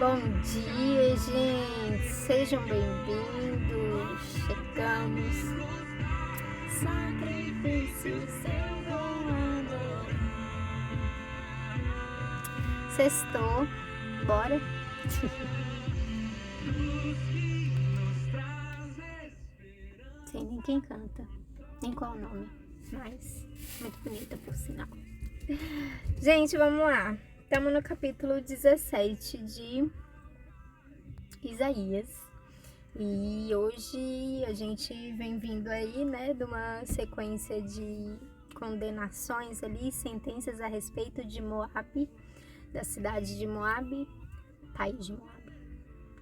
Bom dia, gente! Sejam bem-vindos! Chegamos! Sacrifício seu voador. Sextou, bora? Sei nem quem canta, nem qual o nome, mas muito bonita por sinal. Gente, vamos lá! Estamos no capítulo 17 de Isaías. E hoje a gente vem vindo aí, né, de uma sequência de condenações ali, sentenças a respeito de Moabe, da cidade de Moabe, país de Moabe,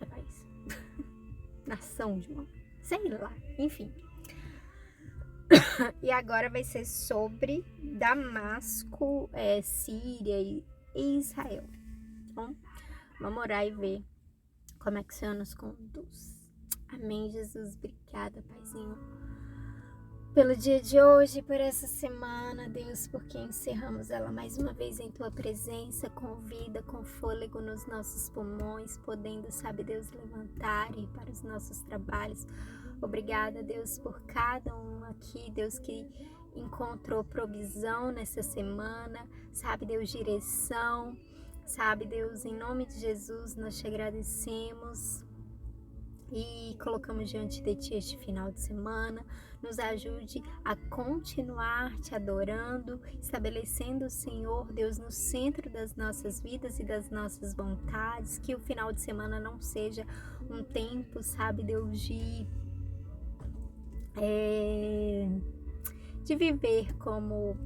é país, nação de Moabe, sei lá, enfim. E agora vai ser sobre Damasco, Síria e Israel. Então, vamos orar e ver como é que o Senhor nos conduz. Amém, Jesus. Obrigada, Paizinho, pelo dia de hoje, por essa semana, Deus, porque encerramos ela mais uma vez em Tua presença, com vida, com fôlego nos nossos pulmões, podendo, sabe, Deus, levantar e ir para os nossos trabalhos. Obrigada, Deus, por cada um aqui, Deus, que encontrou provisão nessa semana, sabe, Deus, direção, sabe, Deus, em nome de Jesus, nós te agradecemos e colocamos diante de Ti este final de semana. Nos ajude a continuar Te adorando, estabelecendo o Senhor, Deus, no centro das nossas vidas e das nossas vontades, que o final de semana não seja um tempo, sabe, Deus, de viver como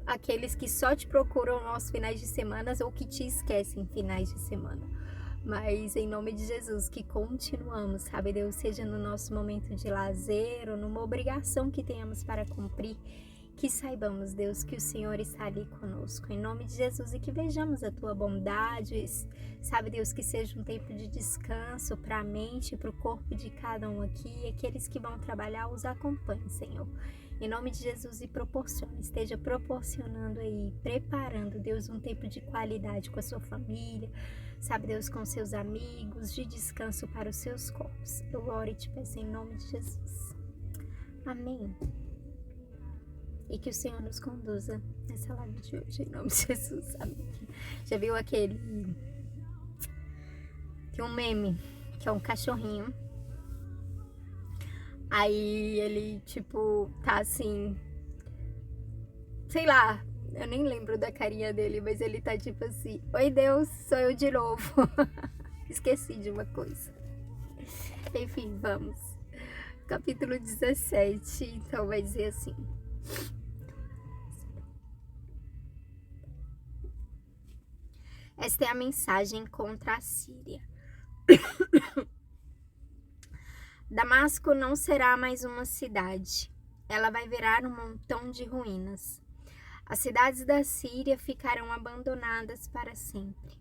aqueles que só te procuram aos finais de semana ou que te esquecem finais de semana. Mas em nome de Jesus, que continuamos, sabe, Deus, seja no nosso momento de lazer ou numa obrigação que tenhamos para cumprir, que saibamos, Deus, que o Senhor está ali conosco, em nome de Jesus, e que vejamos a Tua bondade, sabe, Deus, que seja um tempo de descanso para a mente, para o corpo de cada um aqui, e aqueles que vão trabalhar, os acompanhe, Senhor. Em nome de Jesus, e esteja proporcionando aí, preparando, Deus, um tempo de qualidade com a sua família, sabe, Deus, com seus amigos, de descanso para os seus corpos. Eu oro e te peço em nome de Jesus. Amém. E que o Senhor nos conduza nessa live de hoje, em nome de Jesus. Amém. Já viu aquele... Tem um meme, que é um cachorrinho. Aí ele, tipo, tá assim... Sei lá, eu nem lembro da carinha dele, mas ele tá tipo assim... Oi, Deus, sou eu de novo. Esqueci de uma coisa. Enfim, vamos. Capítulo 17, então vai dizer assim... Esta é a mensagem contra a Síria. Damasco não será mais uma cidade. Ela vai virar um montão de ruínas. As cidades da Síria ficarão abandonadas para sempre.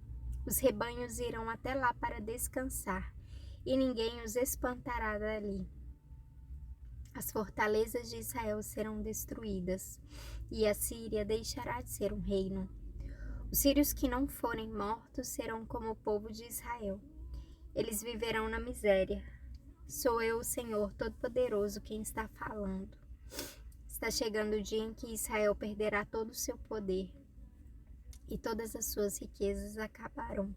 Os rebanhos irão até lá para descansar, e ninguém os espantará dali. As fortalezas de Israel serão destruídas, e a Síria deixará de ser um reino. Os sírios que não forem mortos serão como o povo de Israel. Eles viverão na miséria. Sou eu, o Senhor Todo-Poderoso, quem está falando. Está chegando o dia em que Israel perderá todo o seu poder e todas as suas riquezas acabarão.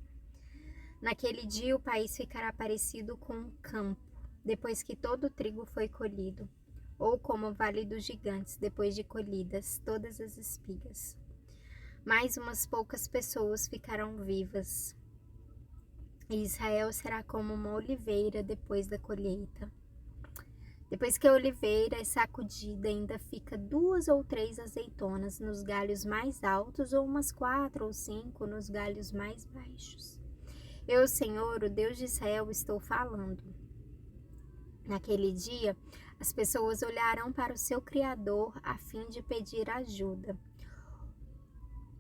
Naquele dia o país ficará parecido com um campo, depois que todo o trigo foi colhido, ou como o vale dos gigantes, depois de colhidas todas as espigas. Mais umas poucas pessoas ficarão vivas. E Israel será como uma oliveira depois da colheita. Depois que a oliveira é sacudida, ainda fica 2 ou 3 azeitonas nos galhos mais altos, ou umas 4 ou 5 nos galhos mais baixos. Eu, Senhor, o Deus de Israel, estou falando. Naquele dia, as pessoas olharão para o seu Criador a fim de pedir ajuda.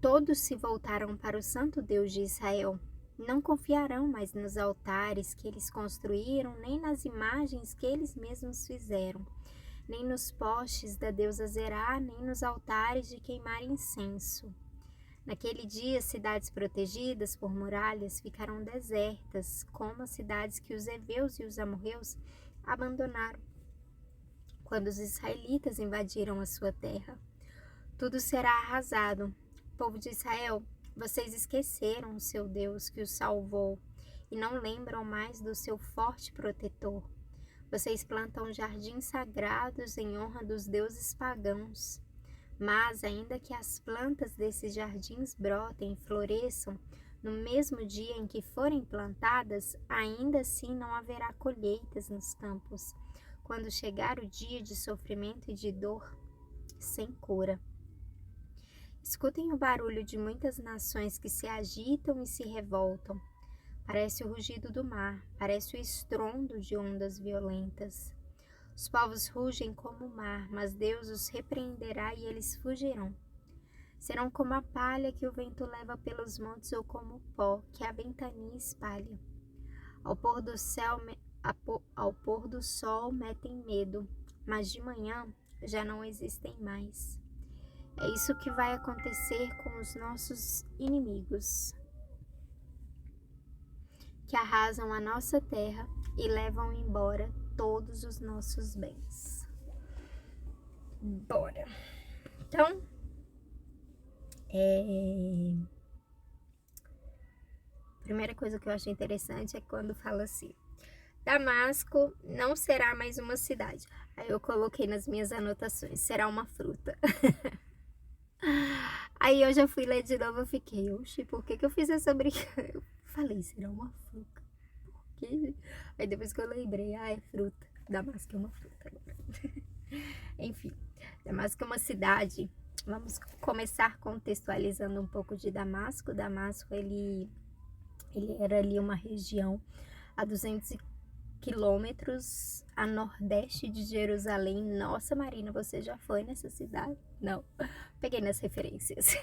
Todos se voltaram para o Santo Deus de Israel. Não confiarão mais nos altares que eles construíram, nem nas imagens que eles mesmos fizeram, nem nos postes da deusa Zerá, nem nos altares de queimar incenso. Naquele dia, cidades protegidas por muralhas ficaram desertas, como as cidades que os heveus e os amorreus abandonaram quando os israelitas invadiram a sua terra. Tudo será arrasado. Povo de Israel, vocês esqueceram o seu Deus que os salvou e não lembram mais do seu forte protetor. Vocês plantam jardins sagrados em honra dos deuses pagãos. Mas, ainda que as plantas desses jardins brotem e floresçam no mesmo dia em que forem plantadas, ainda assim não haverá colheitas nos campos, quando chegar o dia de sofrimento e de dor sem cura. Escutem o barulho de muitas nações que se agitam e se revoltam. Parece o rugido do mar, parece o estrondo de ondas violentas. Os povos rugem como o mar, mas Deus os repreenderá e eles fugirão. Serão como a palha que o vento leva pelos montes ou como o pó que a ventania espalha. Ao pôr do sol metem medo, mas de manhã já não existem mais. É isso que vai acontecer com os nossos inimigos, que arrasam a nossa terra e levam embora todos os nossos bens. Bora. Então, primeira coisa que eu achei interessante é quando fala assim: Damasco não será mais uma cidade. Aí eu coloquei nas minhas anotações: será uma fruta. Aí eu já fui ler de novo, eu fiquei, oxi, por que eu fiz essa brincadeira? Eu falei, será uma fruta? Por quê? Aí depois que eu lembrei, é fruta. Damasco é uma fruta agora. Enfim, Damasco é uma cidade. Vamos começar contextualizando um pouco de Damasco. Damasco, ele era ali uma região a 200 quilômetros a nordeste de Jerusalém. Nossa, Marina, você já foi nessa cidade? Não, peguei nas referências.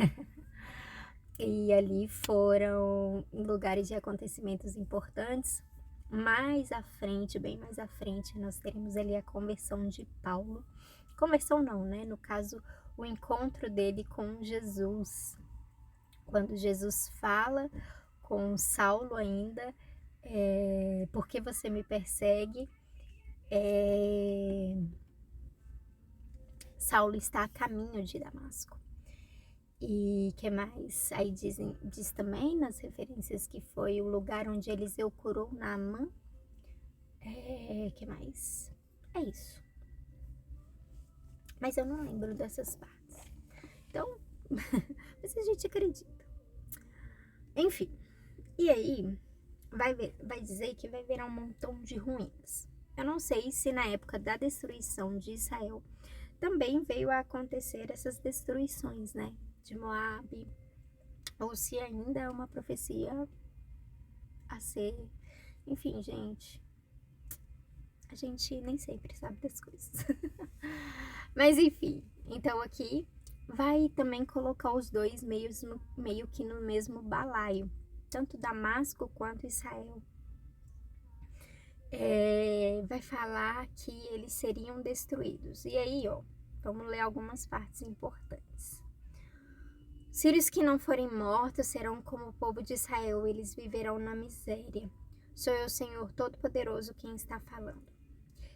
E ali foram lugares de acontecimentos importantes. Mais à frente, bem mais à frente, nós teremos ali a conversão de Paulo. Conversão não, né? No caso, o encontro dele com Jesus. Quando Jesus fala com Saulo ainda, por que você me persegue? Saulo está a caminho de Damasco. E que mais? Aí diz também nas referências que foi o lugar onde Eliseu curou Naamã. Que mais? É isso. Mas eu não lembro dessas partes. Então, mas a gente acredita. Enfim, e aí vai dizer que vai virar um montão de ruínas. Eu não sei se na época da destruição de Israel também veio a acontecer essas destruições, né? De Moabe, ou se ainda é uma profecia a ser. Enfim, gente, a gente nem sempre sabe das coisas. Mas enfim, então aqui vai também colocar os dois meio que no mesmo balaio, tanto Damasco quanto Israel. Vai falar que eles seriam destruídos. E aí, vamos ler algumas partes importantes. Sírios que não forem mortos serão como o povo de Israel, eles viverão na miséria. Sou eu, Senhor Todo-Poderoso, quem está falando.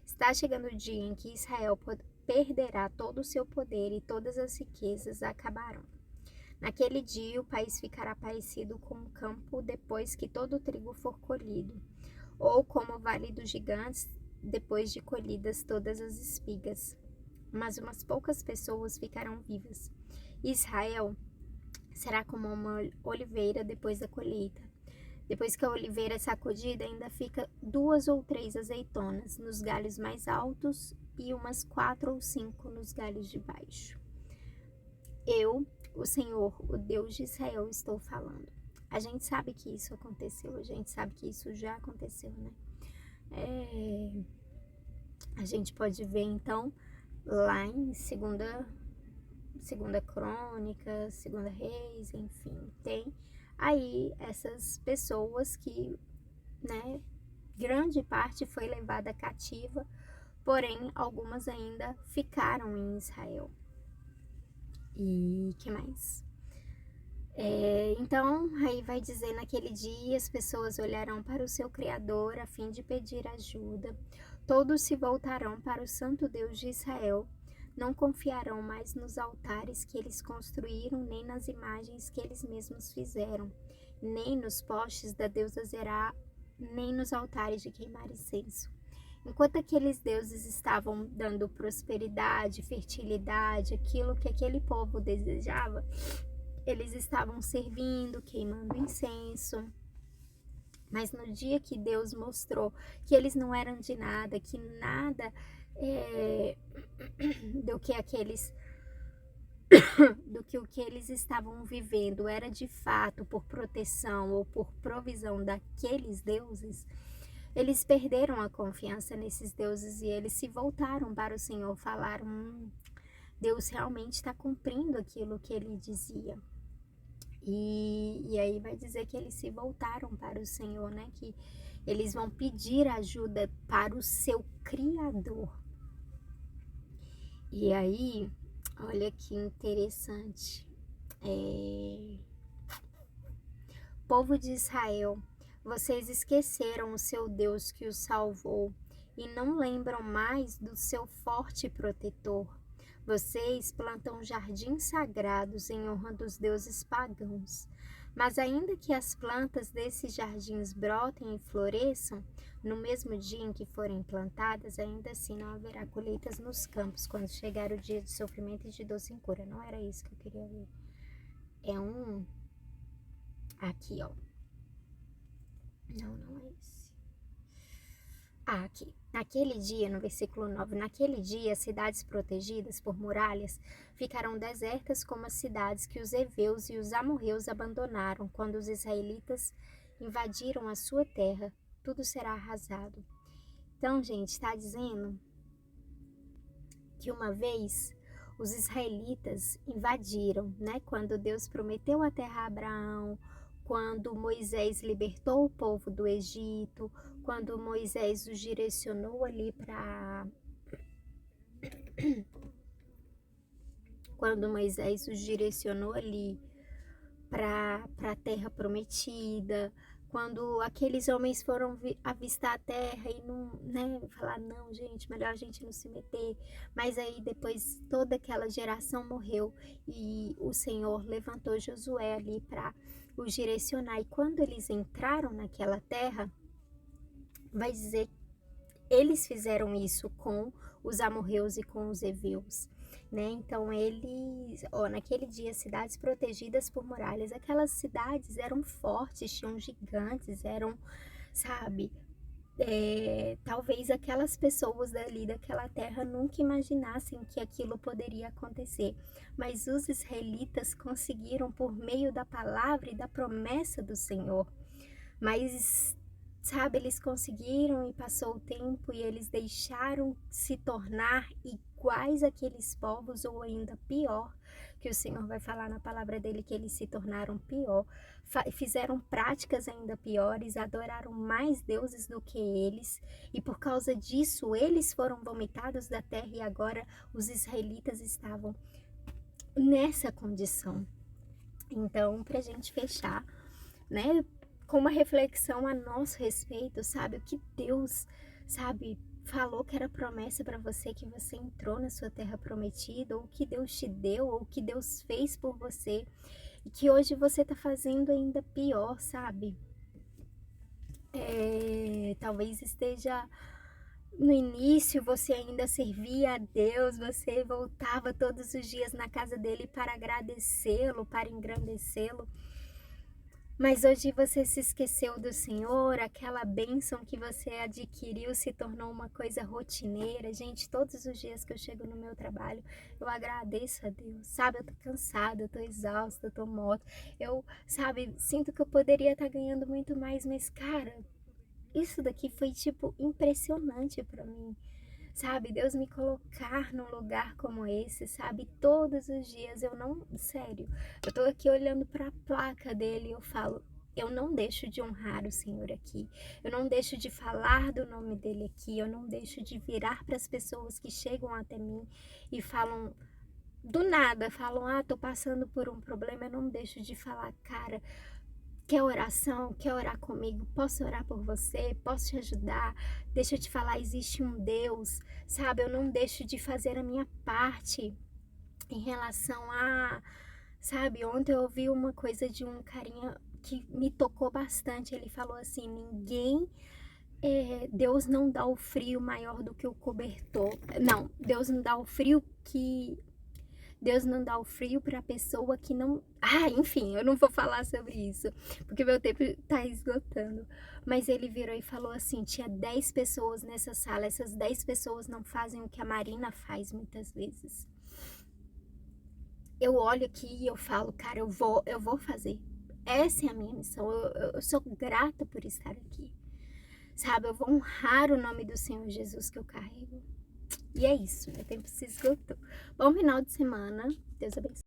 Está chegando o dia em que Israel perderá todo o seu poder e todas as riquezas acabarão. Naquele dia, o país ficará parecido com um campo depois que todo o trigo for colhido, ou como o vale dos gigantes depois de colhidas todas as espigas. Mas umas poucas pessoas ficarão vivas. Israel será como uma oliveira depois da colheita. Depois que a oliveira é sacudida, ainda fica 2 ou 3 azeitonas nos galhos mais altos e umas 4 ou 5 nos galhos de baixo. Eu, o Senhor, o Deus de Israel, estou falando. A gente sabe que isso aconteceu, a gente sabe que isso já aconteceu, né? A gente pode ver, então, lá em segunda Crônica, Segunda Reis, enfim, tem aí essas pessoas que, né, grande parte foi levada cativa, porém algumas ainda ficaram em Israel. E que mais? Então, aí vai dizer, naquele dia as pessoas olharão para o seu Criador a fim de pedir ajuda. Todos se voltarão para o Santo Deus de Israel. Não confiarão mais nos altares que eles construíram, nem nas imagens que eles mesmos fizeram, nem nos postes da deusa Zerá, nem nos altares de queimar incenso. Enquanto aqueles deuses estavam dando prosperidade, fertilidade, aquilo que aquele povo desejava, eles estavam servindo, queimando incenso. Mas no dia que Deus mostrou que eles não eram de nada, que nada do que o que eles estavam vivendo era de fato por proteção ou por provisão daqueles deuses, eles perderam a confiança nesses deuses e eles se voltaram para o Senhor, falaram: Deus realmente está cumprindo aquilo que ele dizia. E aí vai dizer que eles se voltaram para o Senhor, né? Que eles vão pedir ajuda para o seu Criador. E aí, olha que interessante. Povo de Israel, vocês esqueceram o seu Deus que os salvou e não lembram mais do seu forte protetor. Vocês plantam jardins sagrados em honra dos deuses pagãos. Mas ainda que as plantas desses jardins brotem e floresçam, no mesmo dia em que forem plantadas, ainda assim não haverá colheitas nos campos, quando chegar o dia de sofrimento e de dor sem cura. Não era isso que eu queria ver. Aqui, ó. Não é esse. Aqui. Naquele dia, no versículo 9, naquele dia, as cidades protegidas por muralhas ficarão desertas como as cidades que os heveus e os amorreus abandonaram quando os israelitas invadiram a sua terra. Tudo será arrasado. Então, gente, está dizendo que uma vez os israelitas invadiram, né? Quando Deus prometeu a terra a Abraão, quando Moisés libertou o povo do Egito, quando Moisés os direcionou ali para a terra prometida, quando aqueles homens foram avistar a terra e não, né, falar, não, gente, melhor a gente não se meter. Mas aí depois toda aquela geração morreu e o Senhor levantou Josué ali para os direcionar. E quando eles entraram naquela terra, vai dizer, eles fizeram isso com os amorreus e com os heveus, né? Então eles, naquele dia, cidades protegidas por muralhas, aquelas cidades eram fortes, tinham gigantes, eram, sabe, talvez aquelas pessoas dali daquela terra nunca imaginassem que aquilo poderia acontecer, mas os israelitas conseguiram por meio da palavra e da promessa do Senhor. Mas, sabe, eles conseguiram e passou o tempo e eles deixaram se tornar iguais àqueles povos, ou ainda pior, que o Senhor vai falar na palavra dele que eles se tornaram pior, fizeram práticas ainda piores, adoraram mais deuses do que eles, e por causa disso eles foram vomitados da terra e agora os israelitas estavam nessa condição. Então, pra gente fechar, né, com uma reflexão a nosso respeito, sabe? O que Deus, sabe, falou que era promessa para você, que você entrou na sua terra prometida, ou o que Deus te deu, ou o que Deus fez por você, e que hoje você tá fazendo ainda pior, sabe? Talvez esteja no início, você ainda servia a Deus, você voltava todos os dias na casa dele para agradecê-lo, para engrandecê-lo. Mas hoje você se esqueceu do Senhor, aquela bênção que você adquiriu se tornou uma coisa rotineira. Gente, todos os dias que eu chego no meu trabalho, eu agradeço a Deus, sabe? Eu tô cansada, eu tô exausta, eu tô morta. Eu, sabe, sinto que eu poderia estar ganhando muito mais, mas, cara, isso daqui foi, tipo, impressionante pra mim. Sabe, Deus me colocar num lugar como esse, sabe, todos os dias, sério, eu tô aqui olhando para a placa dele e eu falo, eu não deixo de honrar o Senhor aqui, eu não deixo de falar do nome dele aqui, eu não deixo de virar para as pessoas que chegam até mim e falam, do nada falam, tô passando por um problema, eu não deixo de falar, cara, quer oração? Quer orar comigo? Posso orar por você? Posso te ajudar? Deixa eu te falar, existe um Deus, sabe? Eu não deixo de fazer a minha parte em relação a, sabe? Ontem eu ouvi uma coisa de um carinha que me tocou bastante. Ele falou assim: Deus não dá o frio maior do que o cobertor. Não, Deus não dá o frio que Deus não dá o frio para a pessoa que não. Enfim, eu não vou falar sobre isso, porque meu tempo tá esgotando. Mas ele virou e falou assim: tinha 10 pessoas nessa sala, essas 10 pessoas não fazem o que a Marina faz muitas vezes. Eu olho aqui e eu falo, cara, eu vou fazer. Essa é a minha missão. Eu sou grata por estar aqui. Sabe, eu vou honrar o nome do Senhor Jesus que eu carrego. E é isso, meu tempo se esgotou. Bom final de semana. Deus abençoe.